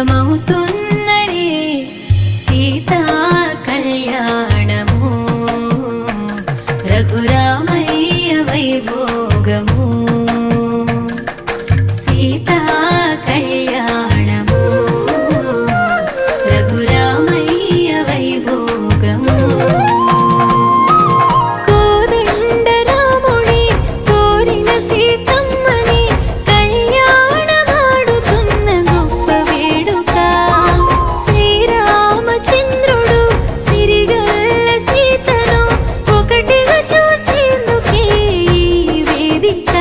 సిద్ధమవుతున్నడే సీతా కళ్యాణము రఘురామయ్య వైభోగము సీతా కళ్యాణము రఘురామయ్య వైభోగము కోదండరాముడి కోరిన సీతమ్మని కళ్యాణమాడుతున్న గొప్ప వేడుక శ్రీరామచంద్రుడు సిరిగల్ల సీతను ఒకటిగా చూసేందుకే ఈ వేదిక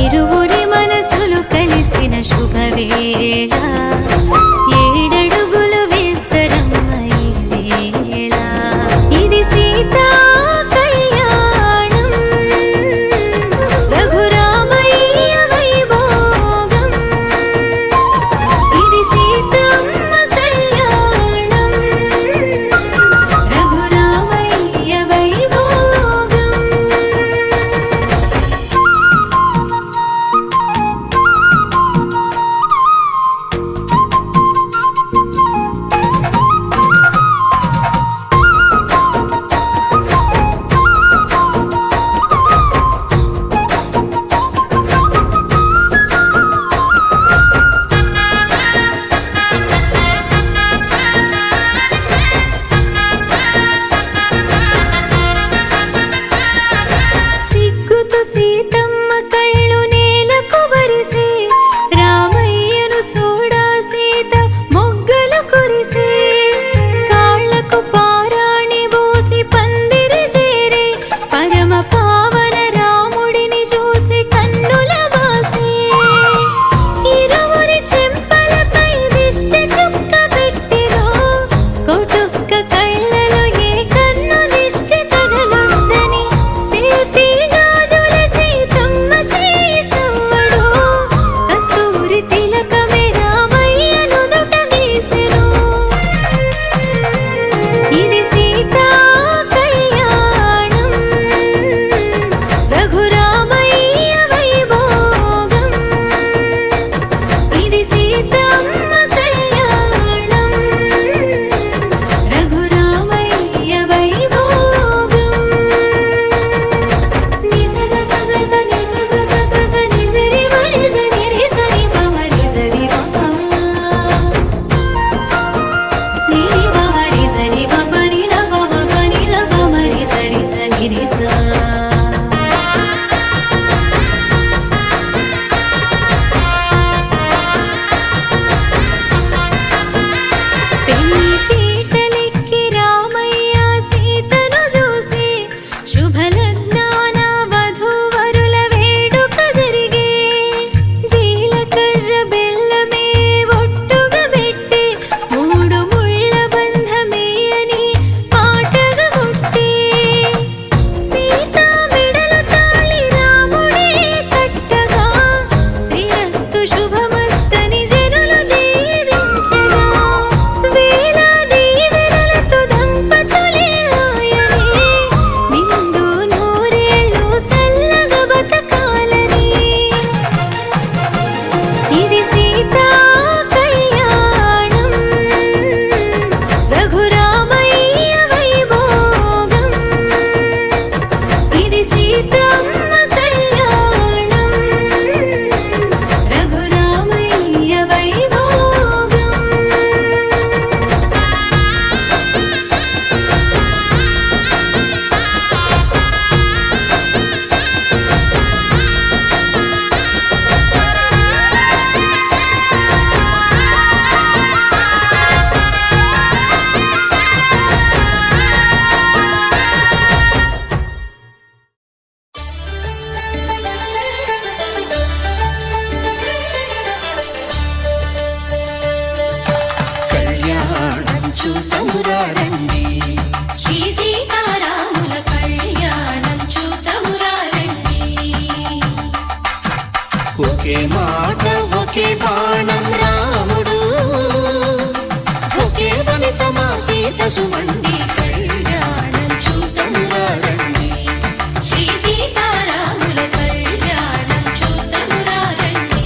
ఇరువురి మనసులు కలిసిన శుభవేళ ఏడడుగులు వేస్తరమ్మ ఈ వేళ ఇది సీతా కళ్యాణం రఘురామయ్య వైభోగం ఇది సీతమ్మ కళ్యాణం రఘురామయ్య వైభోగం సిగ్గుతో సీతమ్మ కళ్ళు నేలకు వరిసే రామయ్యను చూడా సీత మొగ్గలు కురిసే కాళ్లకు పారాణి బోసి పందిరి చేరే పరమ పావన రాముడిని చూసి కన్నుల బాసే ఇరువురి చెంపలపై దిష్టి చుక్క పెట్టిరో కొటుక్క కళ్ళలో ఏ కన్ను దిష్టి తగలొద్దని సీతి గాజుల సీతమ్మ సీసవ్వడు కస్తూరి తిలకమే రామయ్య నుదుట గీసెను ఇది సీతా కళ్యాణం రఘురామయ్య వైభోగం ఇది సీతమ్మ కళ్యాణం రఘురామయ్య వైభోగం నిస స స స స నిస స స స స నిసరి మరి సని రి సని పమ రి సరి పమ ని పమ రి సని పమ ని ద పమ పని ద పమ రి సరి సని రి స పెళ్లి పీటలెక్కి రామయ్య సీతను చూసి శుభలగ్నాన వధూవరుల వేడుక జరిగే జీలకర్ర బెల్లమే ఒట్టుగా పెట్టి మూడు ముళ్ళ బంధమే అని పాటగా ముట్టి సీతా మెడల తాళి రాముడే కట్టగా శ్రీరస్తు శుభమస్తని జనులు దీవించగా వేల దీవెనలతో దంపతులే ఆయనే నిండు నూరేళ్ళు చల్లగా బతకాలని ఇది సీతా కళ్యాణం రఘురామయ్య వైభోగం ఇది సీతమ్మ కళ్యాణం రఘురామయ్య వైభోగం కళ్యాణం చూతమురారండి శ్రీ సీతారాముల కళ్యాణం చూతమురా రండి ఒకే మాట ఒకే బాణం రాముడు ఒకే ఫలితమా సీత సుమండి కళ్యాణం చూతమురారండి శ్రీ సీతారాముల కళ్యాణం చూతమురా రండి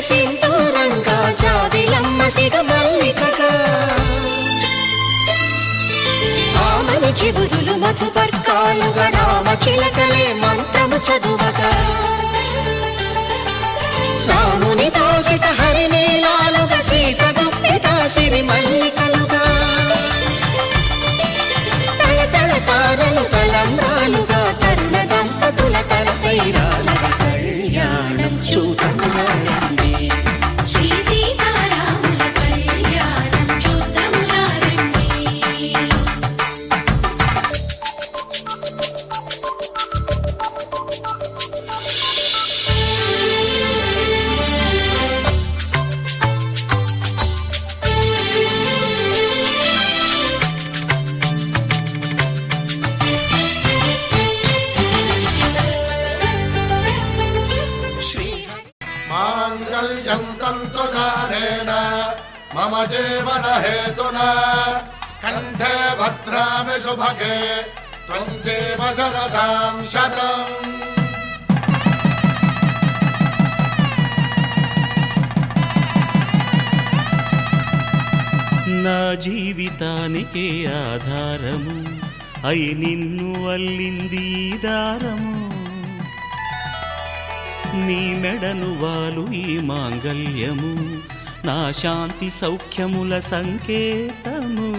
సింధూరంగా జాబిలమ్మ సిగ మల్లికగా ఆమని చిగురులు మధుపర్కాలుగా రామ చిలకలే మంత్రము చదువగా రాముని దోసిట హరినీలాలుగా సీత గుప్పిట సిరి మల్లికలుగా తళతళ తారలు తలంబ్రాలుగా తరుణ దంపతుల తలపైరాలుగా కళ్యాణం చూతమురండి శ్రీ సీతారాముల కళ్యాణం చూద్దామురా రండి. माङ्गल्यं तन्तुनानेन मम जीवनहेतुना कण्ठे भद्रामि सुभगे त्वं जीव शरदां शतम् నా జీవితానికే ఆధారము అయి నిన్ను అల్లింది ఈ దారము నీ మెడను వాలు ఈ మాంగల్యము నా శాంతి సౌఖ్యముల సంకేతము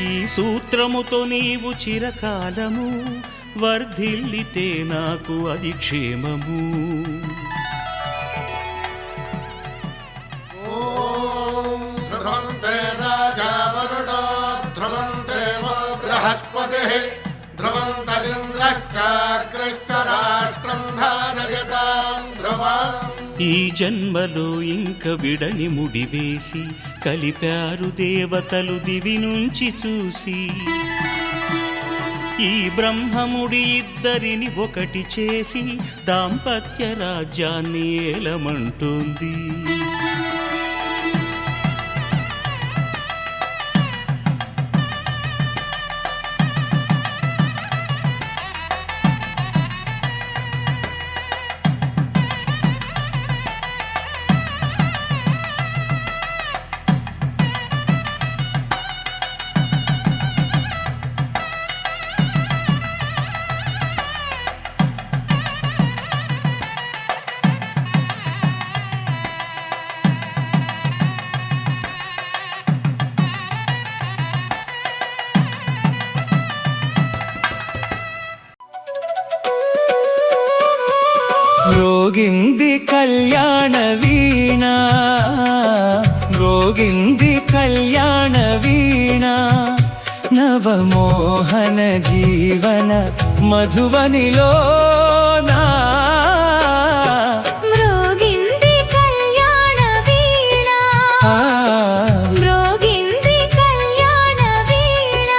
ఈ సూత్రముతో నీవు చిరకాలము వర్ధిల్లితే నాకు అది క్షేమము ध्रुवन्ते राजा वरुणो ध्रुवन्ते वो बृहस्पतिः ध्रुवन्तरिन्द्रश्चाग्रश्च राष्ट्रं धारयतां ध्रुवम् ఈ జన్మలో ఇంక విడని ముడివేసి కలిపారు దేవతలు దివి నుంచి చూసి ఈ బ్రహ్మముడి ఇద్దరిని ఒకటి చేసి దాంపత్య రాజ్యాన్ని ఏలమంటుంది మ్రోగింది కళ్యాణ వీణ మ్రోగింది కళ్యాణ వీణ నవమోహన జీవన మధువనిలోనా మ్రోగింది కళ్యాణ వీణ మ్రోగింది కళ్యాణ వీణ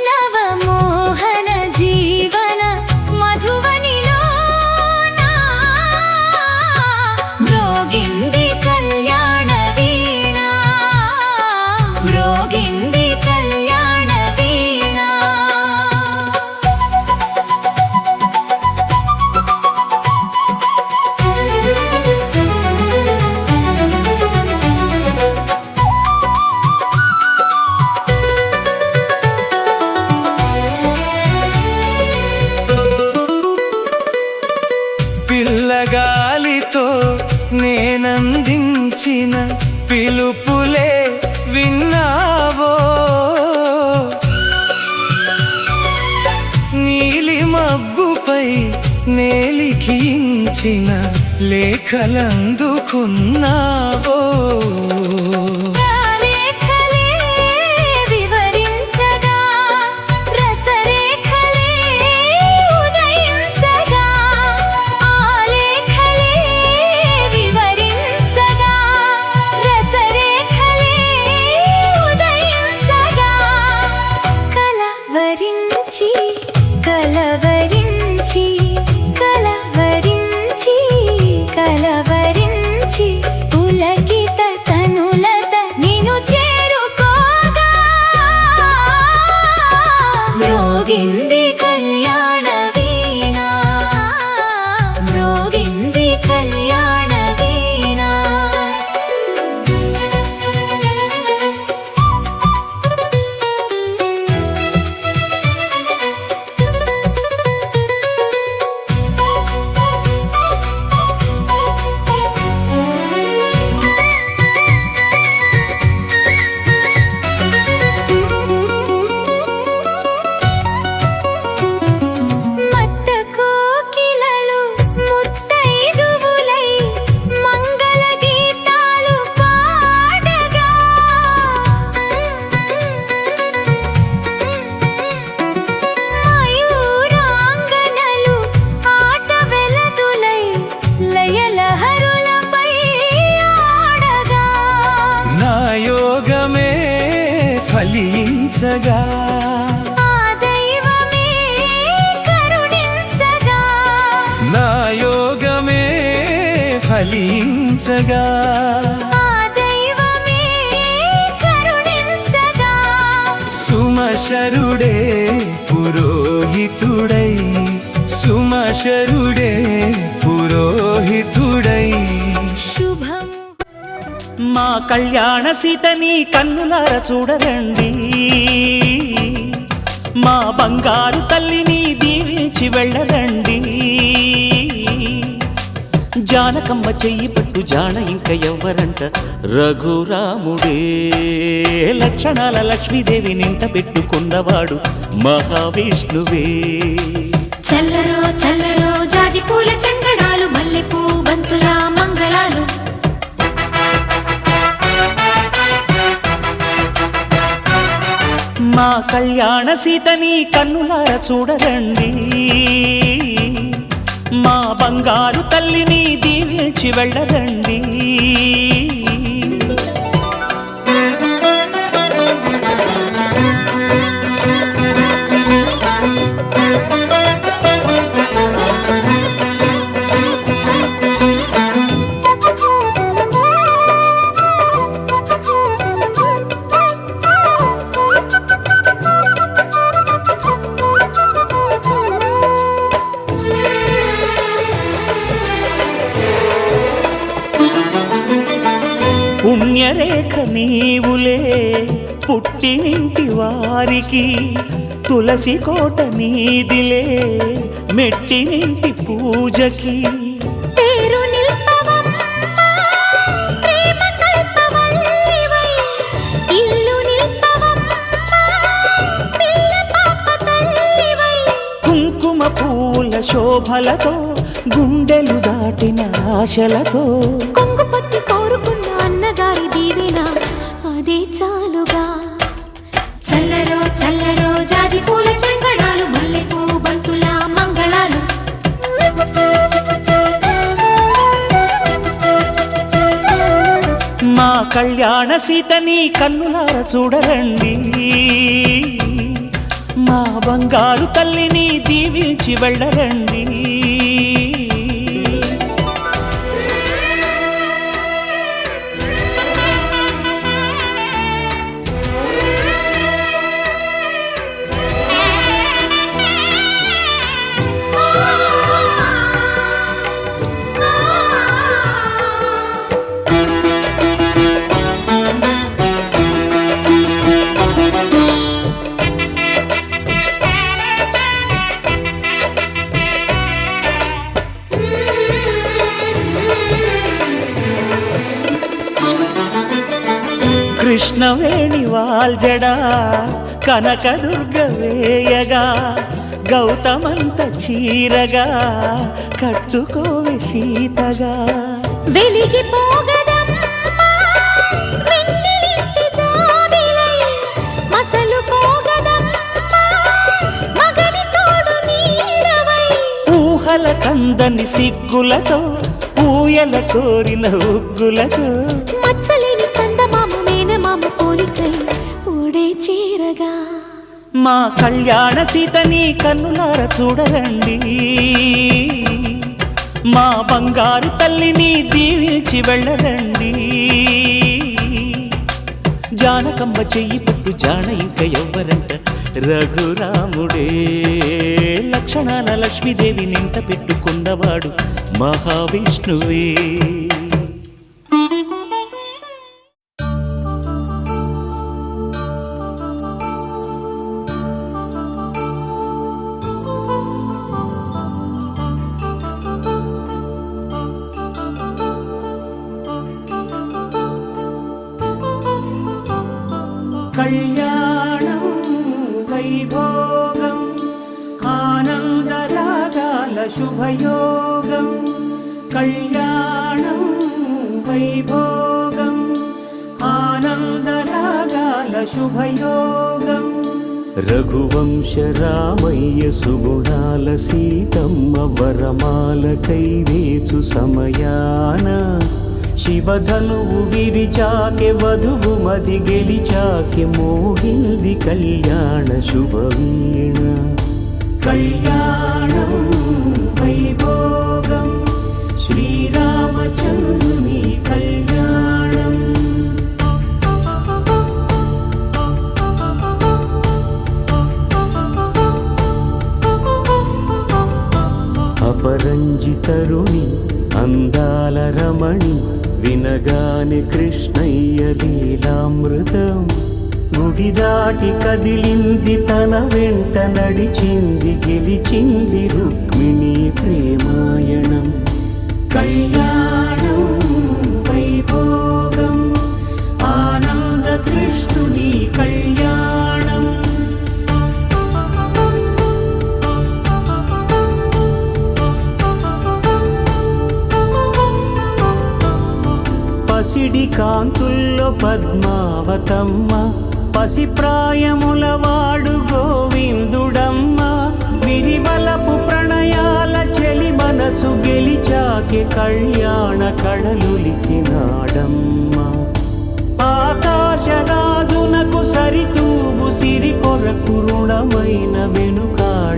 నవమోహన జీవన మధువనిలోన మ్రోగింది కళ్యాణ వీణ మ్రోగింది కళ్యాణ వీణ పిల్లగాలితో నేనందించిన పిలుపులే విన్నావో నీలి మబ్బుపై నేలిఖించిన లేఖలందుకున్నావో రేఖలే వివరించగా రసరేఖలే ఉదయించగా ఆలేఖలే వివరించగా రసరేఖలే ఉదయించగా కలవరించి కలవరించి కలవరించి కలవరించి పులకిత తనులత నిను చేరుకోగా మ్రోగింది కళ్యాణ వీణ మ్రోగింది కళ్యాణ ఫలించగా ఆ దైవమే కరుణించగా సుమశరుడే పురోహితుడై సుమశరుడే పురోహితుడై శుభం మా కళ్యాణ సీతని కన్నులార చూడరండి మా బంగారు తల్లిని దీవించి వెళ్ళరండి జానకమ్మ చెయ్యి పట్టు జాన ఇంక ఎవ్వరంట రఘురాముడే లక్షణాల లక్ష్మీదేవి నింట పెట్టుకున్నవాడు మహావిష్ణువే చల్లరో చల్లరో జాజి పూల చంగడాలు మల్లెపూ బంతుల మంగళాలు మా కళ్యాణ సీతని కన్నులార చూడరండి మా బంగారు తల్లిని దీవించి వెళ్ళరండి పుణ్యరేఖ నీవులే పుట్టినింటి వారికి తులసి కోట నీదిలే మెట్టినింటి పూజకి పేరు నిల్పవమ్మా ప్రేమ కల్పవల్లివై ఇల్లు నిల్పవమ్మా పిల్ల పాప తల్లివై కుంకుమ పూల శోభలతో గుండెలు దాటిన ఆశలతో కొంగు పట్టి కోరుకున్న అన్నగారి దీవెన అదే చాలుగా చల్లరో చల్లరో జాజి పూల చంగడాలు మల్లెపూ బంతుల మంగళాలు మా కళ్యాణ సీతని కన్నులార చూడరండి మా బంగారు తల్లిని దీవించి వెళ్ళరండి కృష్ణవేణి వాల్జడా కనకదుర్గ వేయగా గౌతమంత చీరగా కట్టుకోవే సీతగా వెలిగిపోగదమ్మా వెన్నెలింటి జాబిలై మసలుకోగదమ్మా మగని తోడు నీడవై ఊహల కందని సిగ్గులతో ఊయల కోరిన ఉగ్గులతో మచ్చలేని చందమామ మేనమామ పోలికై ఊడే చీరగా మా కళ్యాణ సీతని కన్నులార చూడరండి మా బంగారు తల్లిని దీవించి వెళ్ళరండి జానకమ్మ చెయ్యి పట్టు జాన ఇంక ఎవ్వరంట రఘురాముడే లక్షణాల లక్ష్మీదేవి నింట పెట్టుకున్నవాడు మహావిష్ణువే కళ్యాణం వైభోగం ఆనందరాగాల శుభయోగం కళ్యాణం వైభోగం ఆనందరాగాల శుభయోగం రఘువంశ రామయ్య సుగుణాల సీతమ్మ వరమాల కైవేచు సమయాన శివధనువు విరిచాకె వధువు మది గెలిచాకె మోగింది కళ్యాణ శుభవీణ కళ్యాణం వైభోగం శ్రీరామచంద్ర అపరంజి తరుణి అందాల రమణి వినగానే కృష్ణయ్య లీలామృతం గుడి దాటి కదిలింది తన వెంట నడిచింది గెలిచింది రుక్మిణి ప్రేమాయణం కళ్యాణం వైభోగం ఆనంద కృష్ణుని కళ్యాణం పసిడి కాంతుల్లో పద్మావతమ్మ పసిప్రాయముల వాడు గోవిందుడమ్మ విరివలపు ప్రణయాల చెలి మనసు గెలిచాకే కళ్యాణ కళలులికినాడమ్మ ఆకాశరాజునకు సరితూబు సిరి కొరకు రుణమైన వెనుకాడలేదమ్మా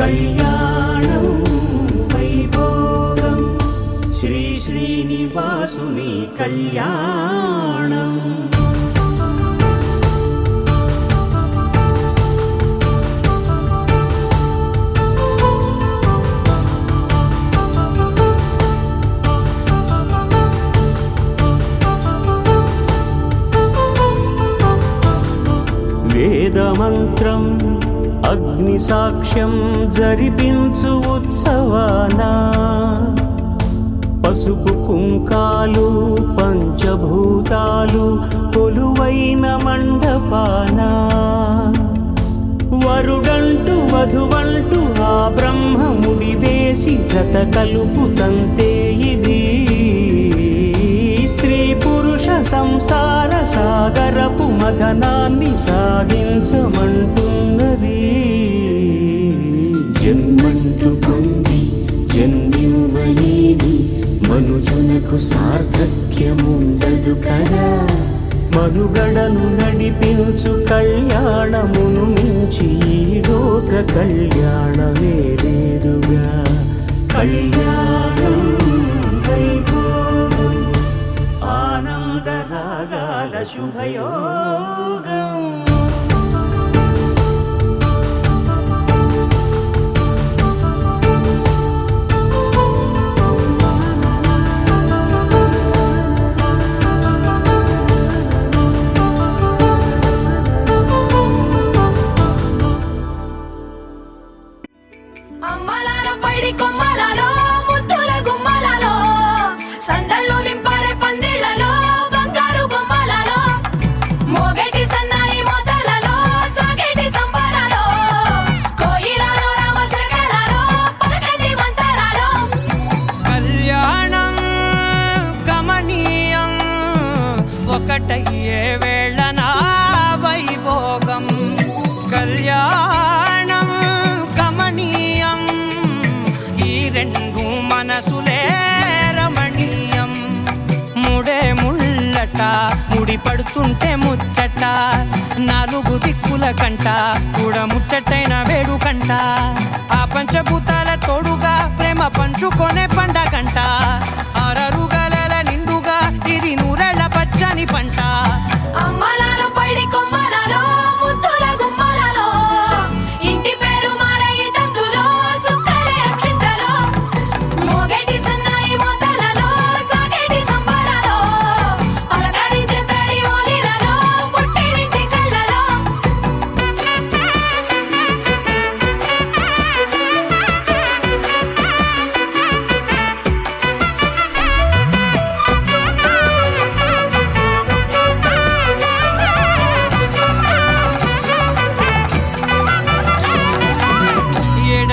కళ్యాణం వైభోగం శ్రీ శ్రీనివాసుని కళ్యాణం వేదమంత్రం అగ్ని సాక్ష్యం జరిపించు ఉత్సవానా పసుపు కుంకాలు పంచభూతాలు కొలువైన మండపానా వరుడంటూ వధువంటూ ఆ బ్రహ్మముడి వేసి జత కలుపుతంతే ఇది స్త్రీ పురుష సంసార సాగరపు మథనాన్ని సాగించమంటున్నది జన్మంటూ పొంది జన్మివ్వలేని మనుజునకు సార్థక్యముండదు కదా మనుగడను నడిపించు కళ్యాణమును మించి ఈ లోక కళ్యాణమే లేదుగా కళ్యాణం వైభోగం ఆనందరాగాల శుభయోగం అమ్మలాల పైడి కొమ్మలలో ముద్దుల గుమ్మలలో సందళ్ళు నింపారే పందిళ్లలో బంగారు బొమ్మలలో మోగేటి సన్నాయి మోతలలో సాగేటి సంబరాలో కోయిలలో రామశకలలో పలకటి మంతరాలో కళ్యాణం గమనీయం ఒకటయ్యే వేళ నా వైభోగం కళ్యాణం గమనీయం ఈ రెండు మనసులే రమణీయం ముడే ముళ్ళట ముడి పడుతుంటే ముచ్చట నాలుగు దిక్కుల కంట చూడ ముచ్చటైన వేడుకంట ఆ పంచభూతాల తోడుగా ప్రేమ పంచుకొనే పండగంట ఆరరుగల నిండుగా ఇది నూరెళ్ళ పచ్చని పంట అమ్మలాల పైడి కొమ్మలలో ముద్దుల గుమ్మలలో ఇంటి పేరు మారయి తందులో చుక్కలే అక్షింతలో మోగేటి సన్నాయి మోతలలో సాగేటి సంబరాలో పలకరించే తడి ఓలిలలో పుట్టినింటి కళ్ళలో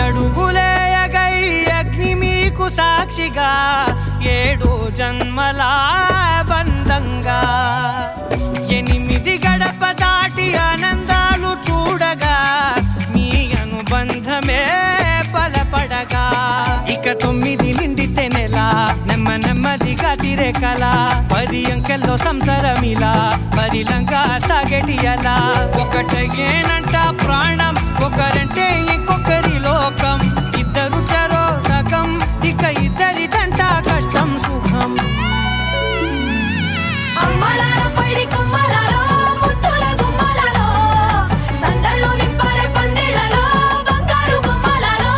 ఏడడుగులేయగై అగ్ని మీకు సాక్షిగా ఏడు జన్మల బంధంగా 8 గడప దాటి ఆనందాలు చూడగా మీ అనుబంధమే బలపడగా ఇక 9 నిండితే నెల నెమ్మదిగా తిరేకల 10 అంకెల్లో సంసారమిలా పరిలంగా సాగేటి అలా ఒకటేనంట ప్రాణం ఒకరంటే ఇంకొకరి లోకం ఇద్దరు చరో సగం ఇక ఇద్దరిదంట కష్టం సుఖం అమ్మలాల పైడి కొమ్మలలో ముద్దుల గుమ్మలలో సందళ్ళు నింపారే పందిళ్లలో బంగారు బొమ్మలలో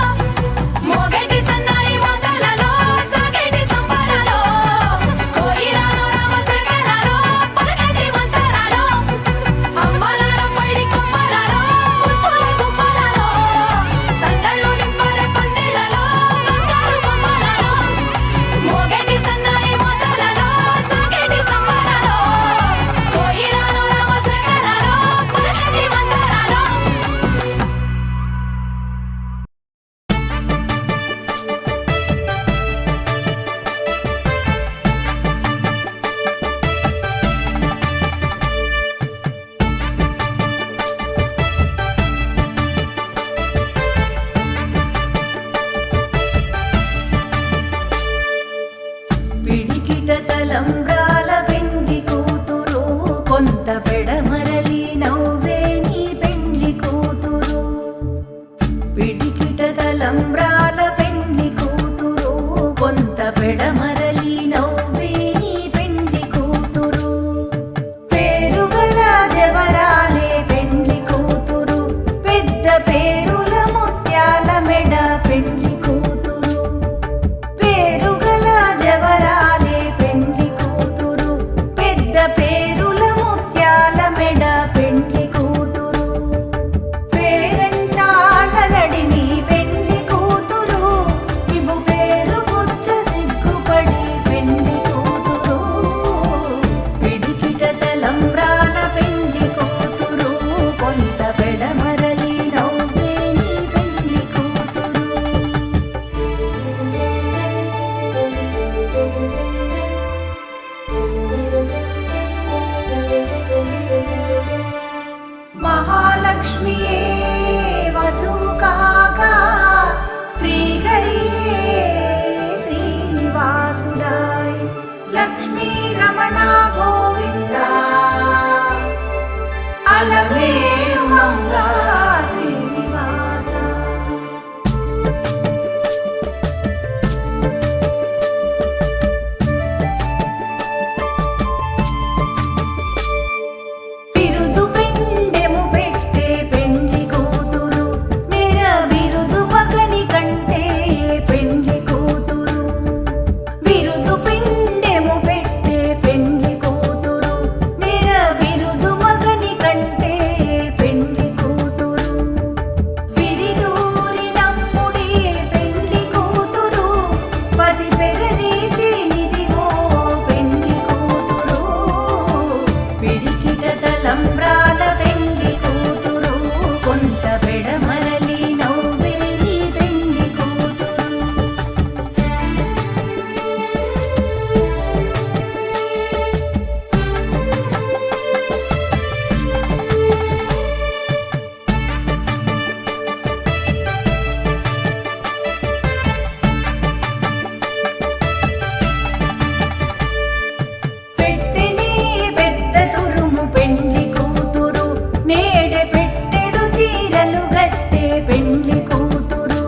చీరలు గట్టే పెండ్లి కూతురు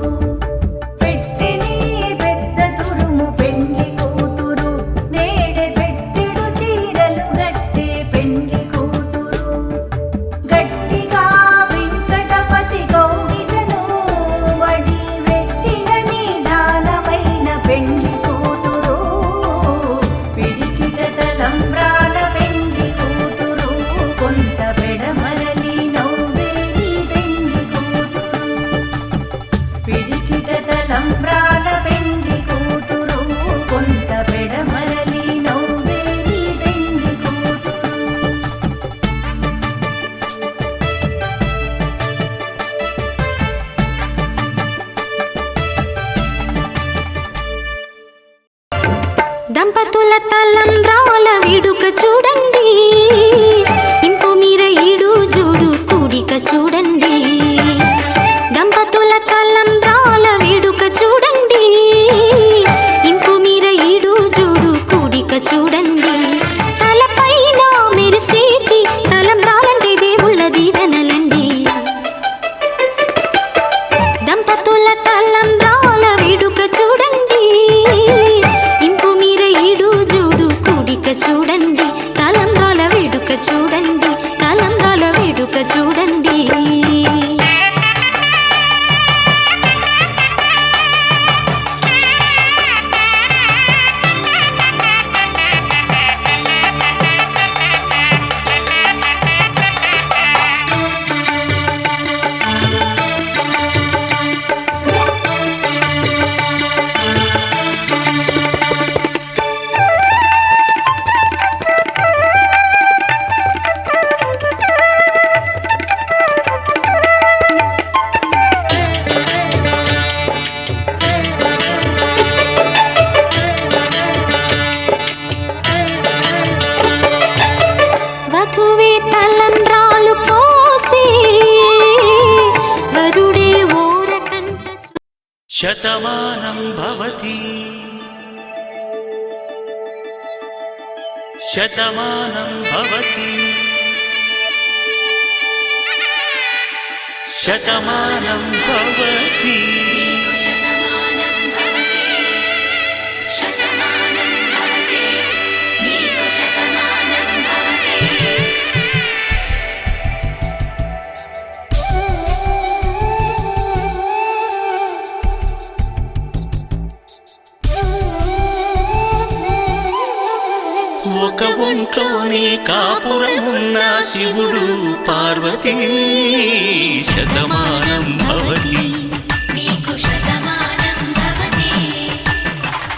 పెట్టెని పెద్ద తురుము పెండ్లి కూతురు నేడే పెట్టెడు చీరలు గట్టే పెండ్లి కూతురు గట్టిగా వెంకటపతి గౌరిటను వడి వెట్టిన నిదానమైన పెండ్లి కూతురు పిడికిట తలంబ్రాల పెండ్లి కూతురు కొంత పెడమరలి నవ్వేలి పెండ్లి కూతురు పిడికిట తలంబ్రాల పెండ్లి కూతురు కొంత పెడమరలి నవ్వేలి పెండ్లి కూతురు దంపతుల తలంబ్రాల వేడుక చూడండి ఇంపు మీర ఈడు జోడు కూడిక చూడండి దంపతుల తలంబ్రాల వేడుక చూడండి ఇంపు మీర ఈడు జోడు కూడిక చూడండి తలపైన మెరిసేటి తలంబ్రాలంటే దేవుళ్ళ దీవెనలండి దంపతుల తలంబ్రాల వేడుక చూడండి ఇంపు మీర ఈడు జోడు కూడిక చూడండి తలంబ్రాల వేడుక చూడండి తలంబ్రాల వేడుక చూడండి వధువే తలంబ్రాలు పోసి వరుడే ఓరకంట శతమానం భవతి శతమానం భవతి శతమానం భవతి ఒక ఒంట్లోనే కాపురమున్న శివుడు పార్వతీ శతమానం భవతి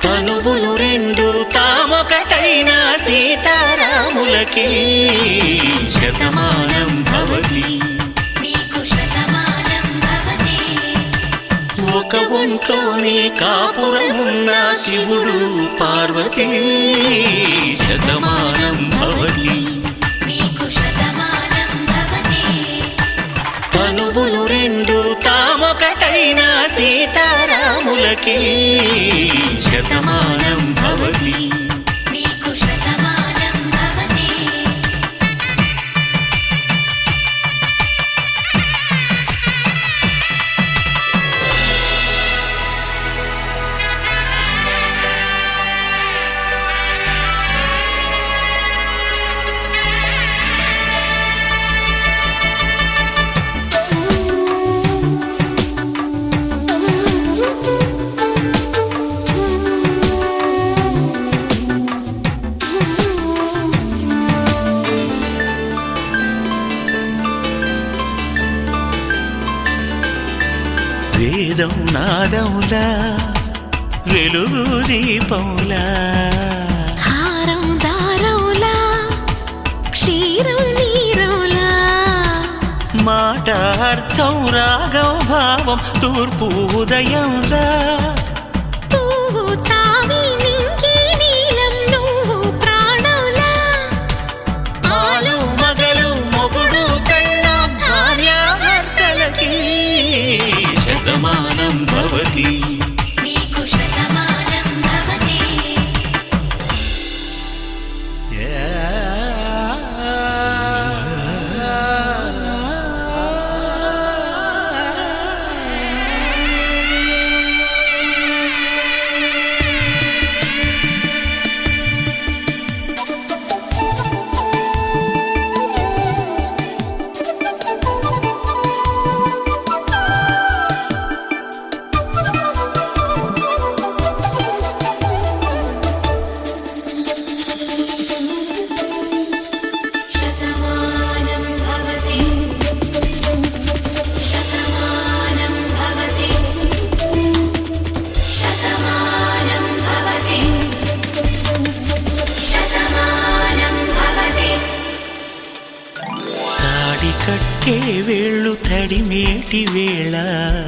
తనువులు రెండు తామొకటైన సీతారాములకి శతమానం భవతి ఒక ఒంట్లోనే కాపురమున్న శివుడు పార్వతీ శతమానం భవతి తనువులు రెండు తామొకటైన సీతారాములకి శతమానం భవతి వేదం నాదములా వెలుగు దీపములా హారం దారవులా క్షీరం నీరవులా మాట అర్థం రాగం భావం తూర్పు ఉదయంలా పువ్వు తావి నింగి నీలం నువ్వు ప్రాణంలా ఆలు మగలు మొగుడు కళ్ళ భార్యాభర్తలకి శతమానం భవతి తడిమేటి వేళ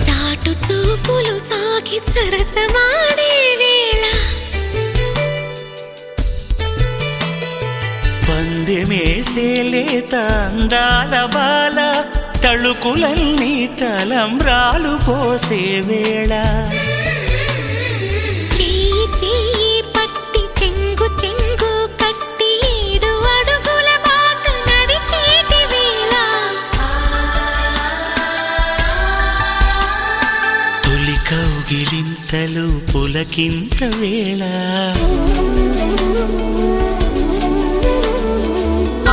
చాటు చూపులు సాగి సరసమాడే వేళ పందెమేసే లేత అందాల బాల తళుకులన్నీ తలంబ్రాలు పోసే వేళ చెయ్యి చెయ్యి పట్టి చెంగు చెంగు కట్టి 7 అడుగుల బాట నడిచేటి వేళ తొలి కౌగిలింతలు పులకింత వేళ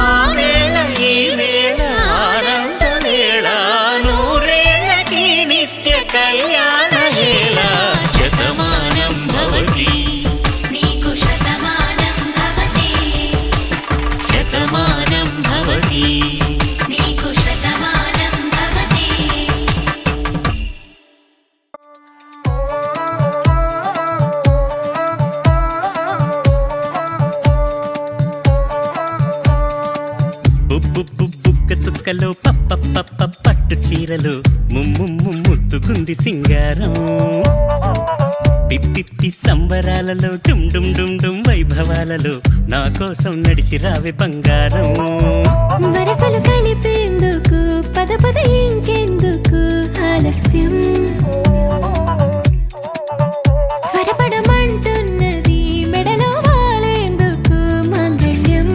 ఆ వేళ ఈ వేళ ఆనంద వేళ నూరేళ్ళకి నిత్య కళ్యాణ వేళ శతమానం భవతి నీకు శతమానం భవతి శతమానం భవతి నీకు శతమానం భవతి బుక్క చుక్కలో పప్ప పట్టు చీరలు ముద్దుకుంది సింగారం పిప్పి సంబరాలలో డుమ్ డుమ్ డుమ్ డుమ్ వైభవాలలో నా కోసం నడిచి రావే బంగారం వరసలు కలిపేందుకు పద పద ఇంకెందుకు ఆలస్యం త్వరపడమంటున్నది మెడలో వాలేందుకు మాంగళ్యం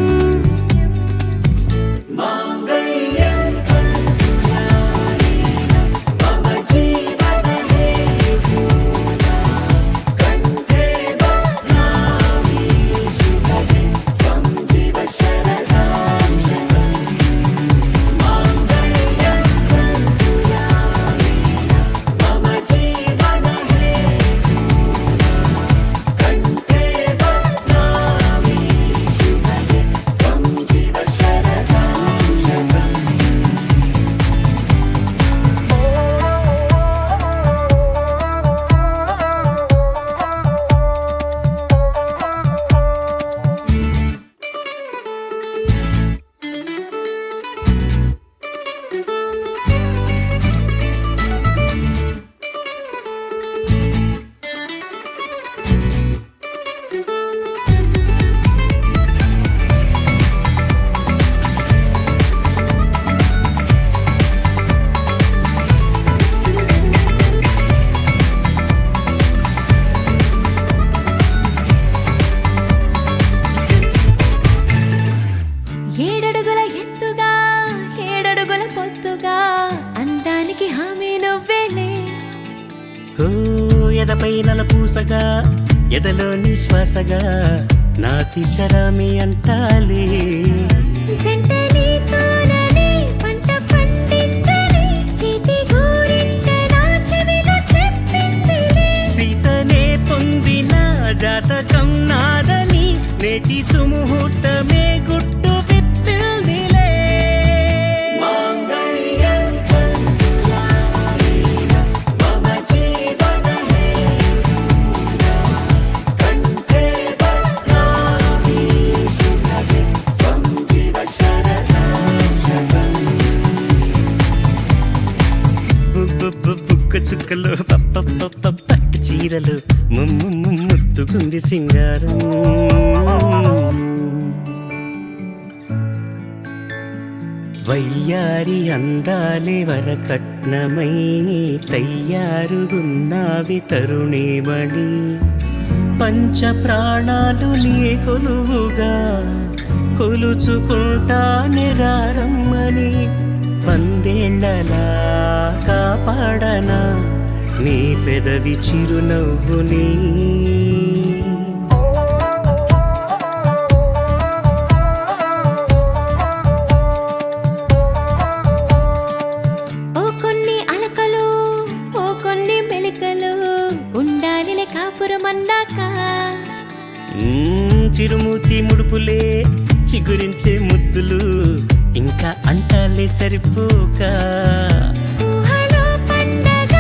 ఎదపై నలపూసగా ఎదలోని శ్వాసగా నాతి చరామి అంటాలే జంట నీతోనని పంట పండిందని చేతి గోరింట నా చెవిలో చెప్పిందిలే సీతనే పొందిన జాతకం నాదని నేటి సుముహూర్తమే గుట్టు విప్పిందిలే బుక్క చుక్కలు పట్టు చీరలు ముద్దుకుంది సింగారం వయ్యారి అందాలే వరకట్నమై తయ్యారుగున్నావి తరుణీమణి పంచ ప్రాణాలు నీ కొలువుగా కొలుచుకుంటా నిరారమ్మని పందేళ్లలా కాపాడనా నీ పెదవి చిరునవ్వుని ఓ కొన్ని అలకలు ఓ కొన్ని మెలికలు ఉండాలిలే కాపురమన్నాక చిరుమూతి ముడుపులే చిగురించే ముద్దులు ఇంకా అంటాలే సరిపోక ఊహలో పండగ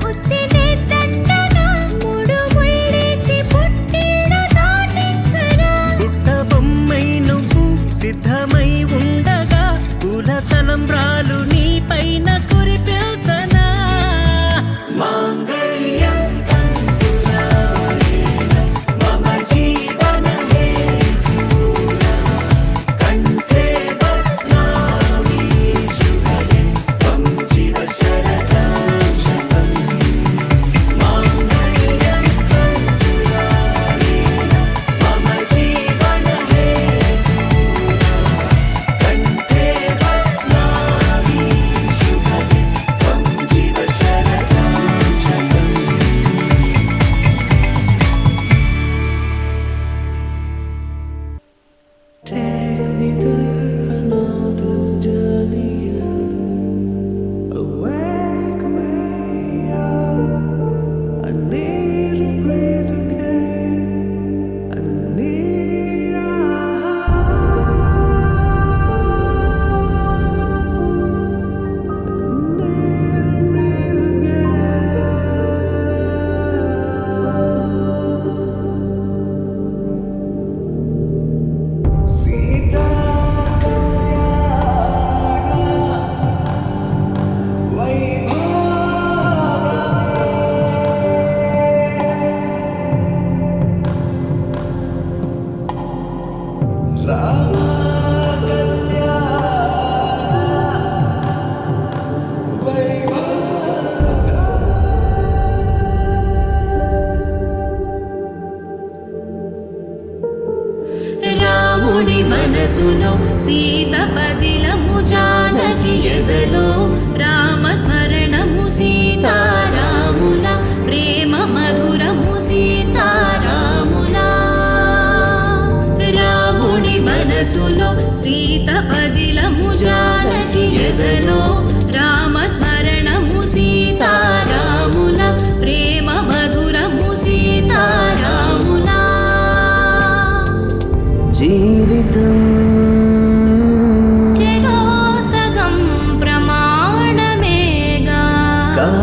ఉత్తినే దండగా మూడు ముళ్ళేసి పుట్టిల్లు దాటించరా బుట్ట బొమ్మై నువ్వు సిద్ధమై ఉండగా పూల తలంబ్రాలు నీ పైన కురిపే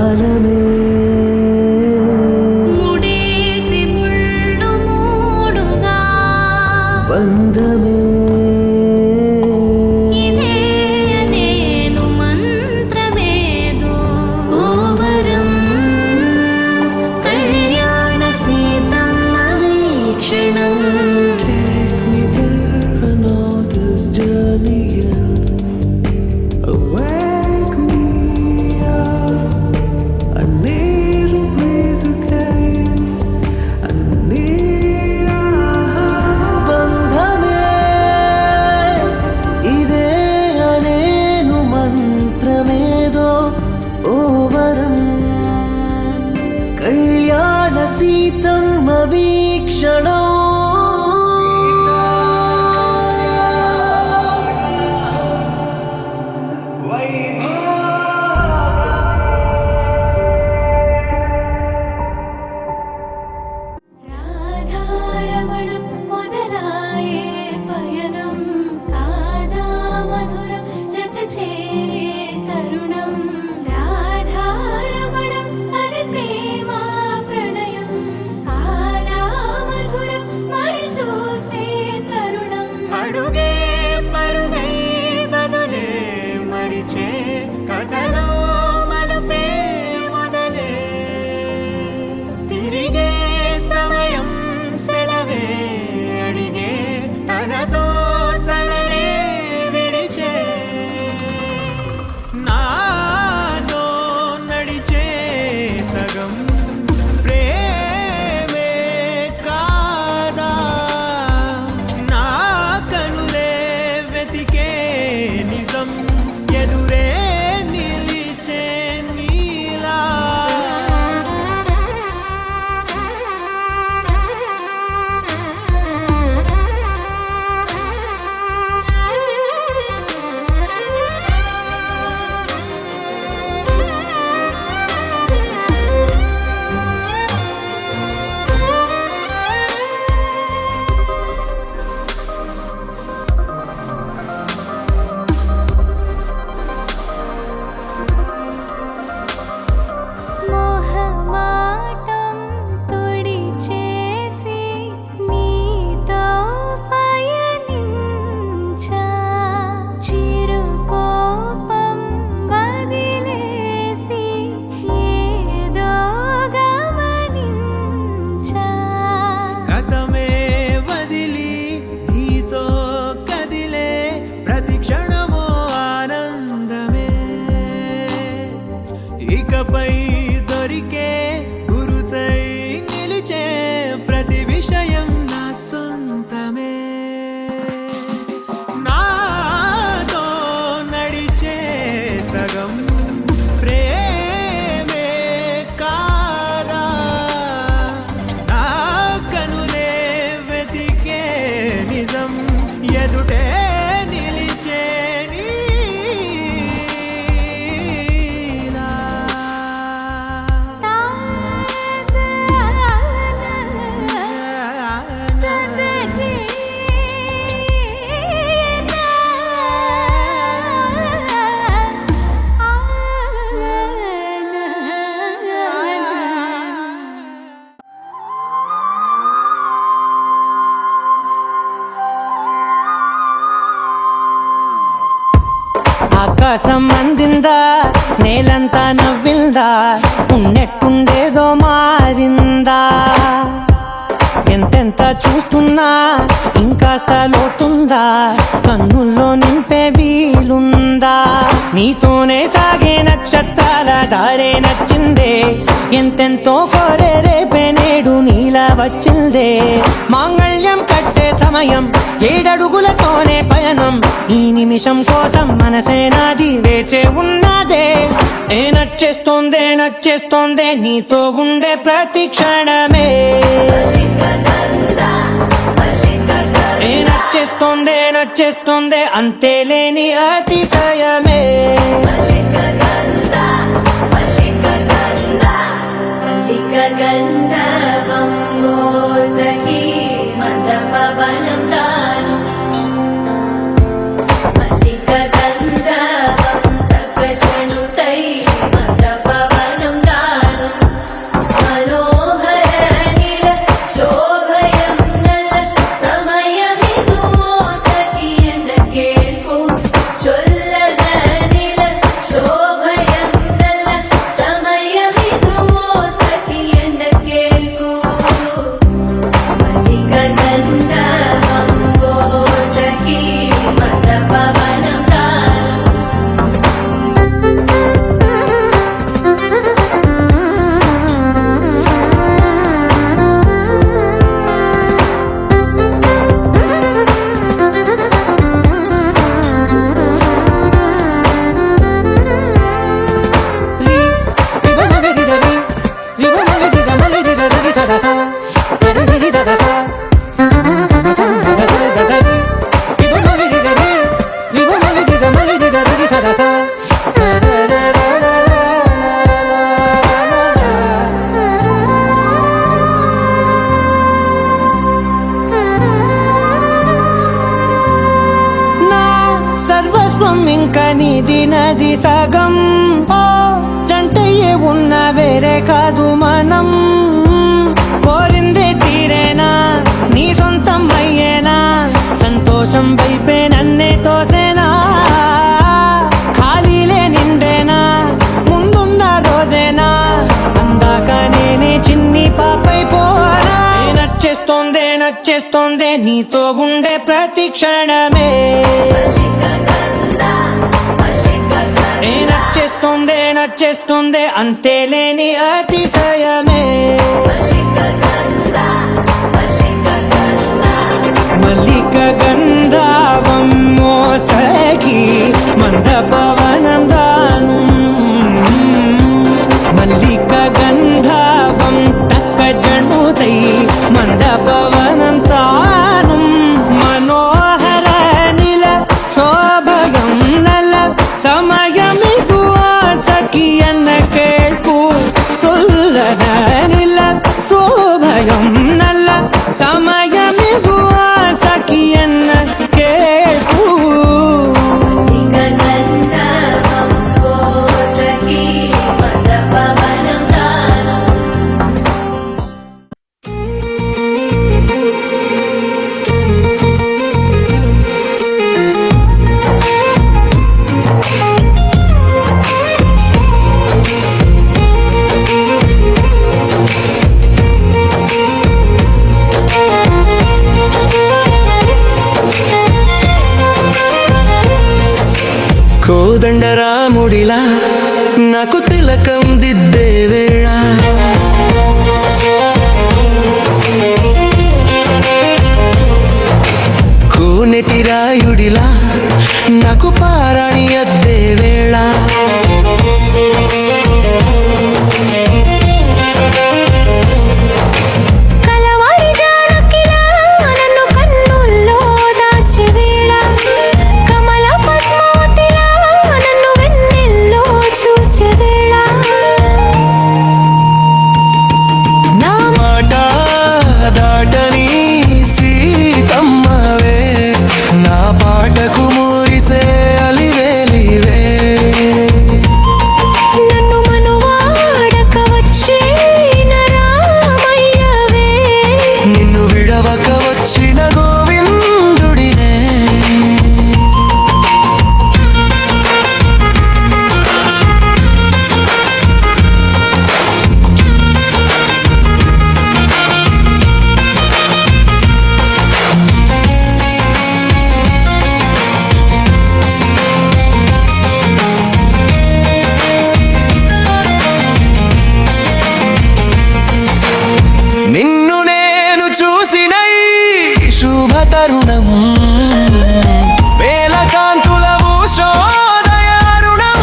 కాలమే ముడేసి ముళ్ళు మూడుగా బంధమే ఇదే నేను మంత్రమేదో ఓ వరం కళ్యాణ Seethamma వీక్షణం Take me there, I know this journey ends. Wake me up, I need to breathe again. I need a బంధమే ఇదే అనేను మంత్రమేదో ఓ వరం కళ్యాణ సీతమ్మ వీక్షణం రాధారమణం మొదలాయే పయనం కాదా మధురం జత చేరే తరుణం రాధారమణం అది ప్రేమ ప్రణయం కాదా మధురం మరి చూసే తరుణం అడుగే పరుగై బదులే మరిచే కథలో మలుపే మొదలే తిరిగే సమయం సెలవే అడిగే తనతో తననే విడిచే నాతో నడిచే సగం ప్రేమే కాదా నా కనులే వెతికే నిజం ఎదురే నిలిచే నీలా మోహమాటం తొడి చేసి నీతో పయనించా చిరుకోపం వదిలేసి ఏదో గమనించా గతమే వదిలి నీతో కదిలే ప్రతి క్షణమో ఆనందమే ఇకపై దొరికే గురుతై నిలిచే ప్రతి విషయం నా సొంతమే నాతో నడిచే సగం ప్రేమే కాదా నా కనులే వెతికే నిజం ఎదుటే నిలిచే నీలా ఆకాశం అందిందా నేలంతా నవ్విందా ఉన్నట్టుండేదో మారిందా ఎంతెంత చూస్తున్నా ఇంకాస్త లోతుందా కన్నుల్లో నింపే వీలుందా నీతోనే సాగే నక్షత్రాల దారే నచ్చిందే ఎంతెంతో కోరే రేపే నేడు నీలా వచ్చిందే మాంగళ్యం కట్టే సమయం 7 అడుగులతోనే పయనం ఈ నిమిషం కోసం మనసే నాది వేచే ఉన్నదే ఏ నచ్చేస్తోందే నీతో ఉండే ప్రతి క్షణమే ఏ నచ్చేస్తోందే అంతేలేని అతిశయమే గంధవం మోసకి మద పవనం తాను మల్లిక గంధవం తగ్గ చణుతై మద పవనం అయినది సగం. ఓ జంటయ్యే ఉన్న వేరే కాదు మనం. కోరిందే తీరేనా నీ సొంతం అయ్యేనా, సంతోషం వైపే నన్నే తోసేనా. ఖాళీలే నిండేనా ముందున్న రోజేనా, అందాక నేనే చిన్ని పాపైపోనా. నచ్చేస్తోందే నీతో ఉండే ప్రతి క్షణమే. నచ్చేస్తోందే అంతేలేని అతిశయమే. మల్లిక గంధావం మోసగి మందపవనం దాను. మల్లిక గంధావం తక్క జణుతై మందపవనం తాను. మనోహర నిల శోభయం నల సమయమిగు సఖియన్న కేൾపు చొల్లన నిల శోభయం నల్ల సమయమిగు సఖియన్న కేൾపు. కోదండరాముడిలా నాకు తిలకం దిద్దే వేళ, కోనెటి రాయుడిలా నాకు పారాణి అద్దే వేళ. నిన్ను నేను చూసిన శుభతరుణం, వేల కాంతుల ఉషోదయారుణం.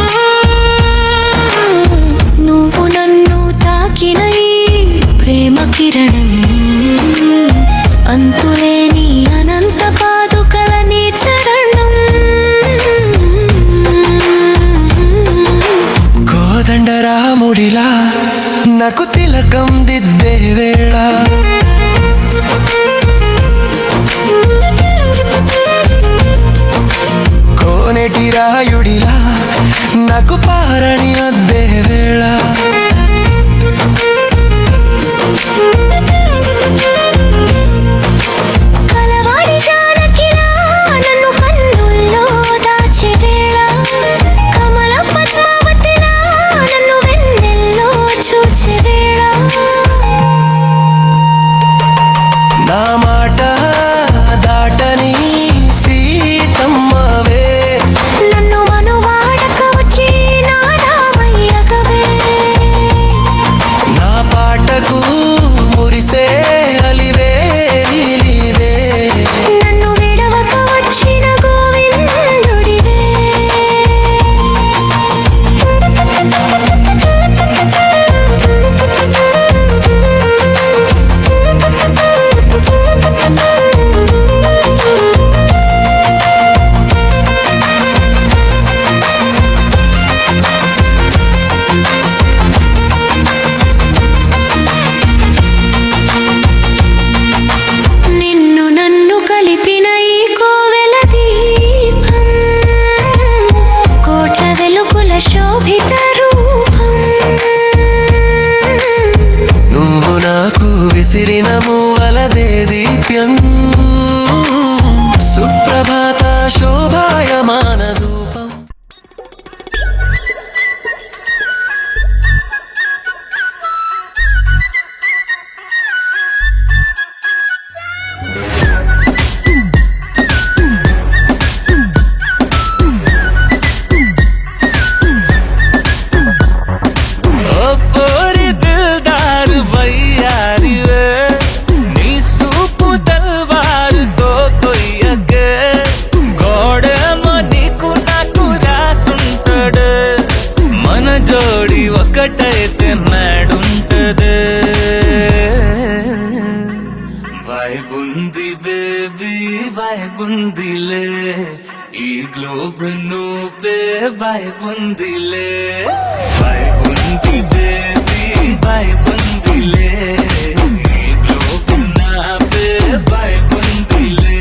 నువ్వు నన్ను తాకిన ప్రేమ కిరణం, అంతులేని అనంత పాదుకల నీ చరణం. కోదండరాముడిలా నాకు తిలకం దిద్దే వేళ, కోనేటి రాయుడిలా నాకు పారణి అద్దే వేళ. కలవారి జానకిలా నన్ను కన్నుల్లో దాచే వేళ, కమల పద్మావతిలా నన్ను వెన్నెల్లో చూచే వేళ. నా మాట దాటని సీతమ్మవే, నన్ను మనువాడక వచ్చి నాదామయ్యకవే. నా పాటకు మురిసే అలివే నీలివే, నన్ను విడవక వచ్చిన గోవిందుడివే. ఒకటైతే నాడుంటదే వైబుంది బేబీ వైబుందిలే ఈ గ్లోబ్ నువ్వే వైబుందిలే వైబుంది బేబీ వైబుందిలే ఈ గ్లోబ్ నావే వైబుందిలే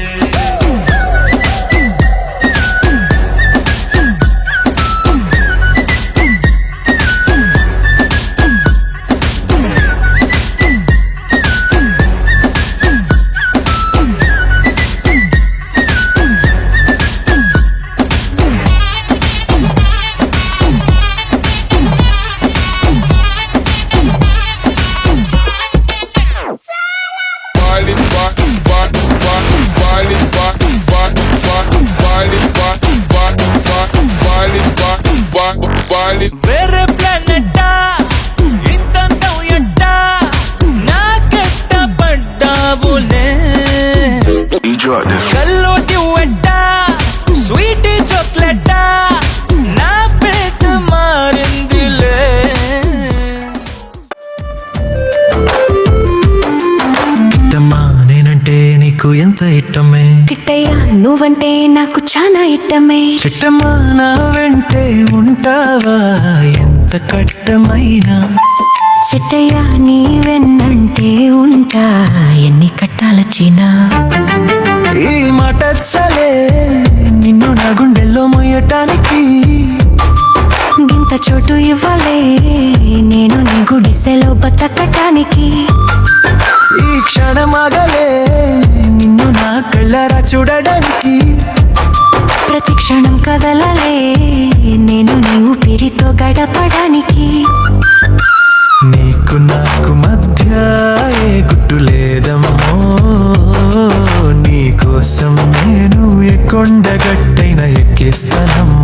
వేరే ప్లానెట్టా ఇంతంతం ఎట్టా నాకెట్ట పడ్డావులే కల్లోటి వెట్టా స్వీట్ చాక్లెట్టా నా పేట మారిందిలే ఇట్టమ్మా నేనంటే నీకు ఎంత ఇట్టమే కిట్టయ్యా నువ్వంటే నాకు చాలా ఇష్టమే చిట్టమ్మా నా వెంటే ఉంటావా ఎంత కట్టమైనా చిట్టయ్యా నీ వెన్నంటే ఉంటా ఎన్ని కట్టాలచ్చినా ఈ మాట చలే నిన్ను నా గుండెల్లో మొయ్యటానికి గింత చోటు ఇవ్వలే నేను నీ గుడిసెలో బతకటానికి ఈ క్షణమాగలే నిన్ను నా కళ్ళారా చూడడానికి ప్రతి క్షణం కదలలే నేను నీ ఊపిరితో గడపడానికి నీకు నాకు మధ్య ఏ గుట్టు లేదమ్మో నీకోసం నేను ఏ కొండగట్టైన ఎక్కేస్తానమ్మో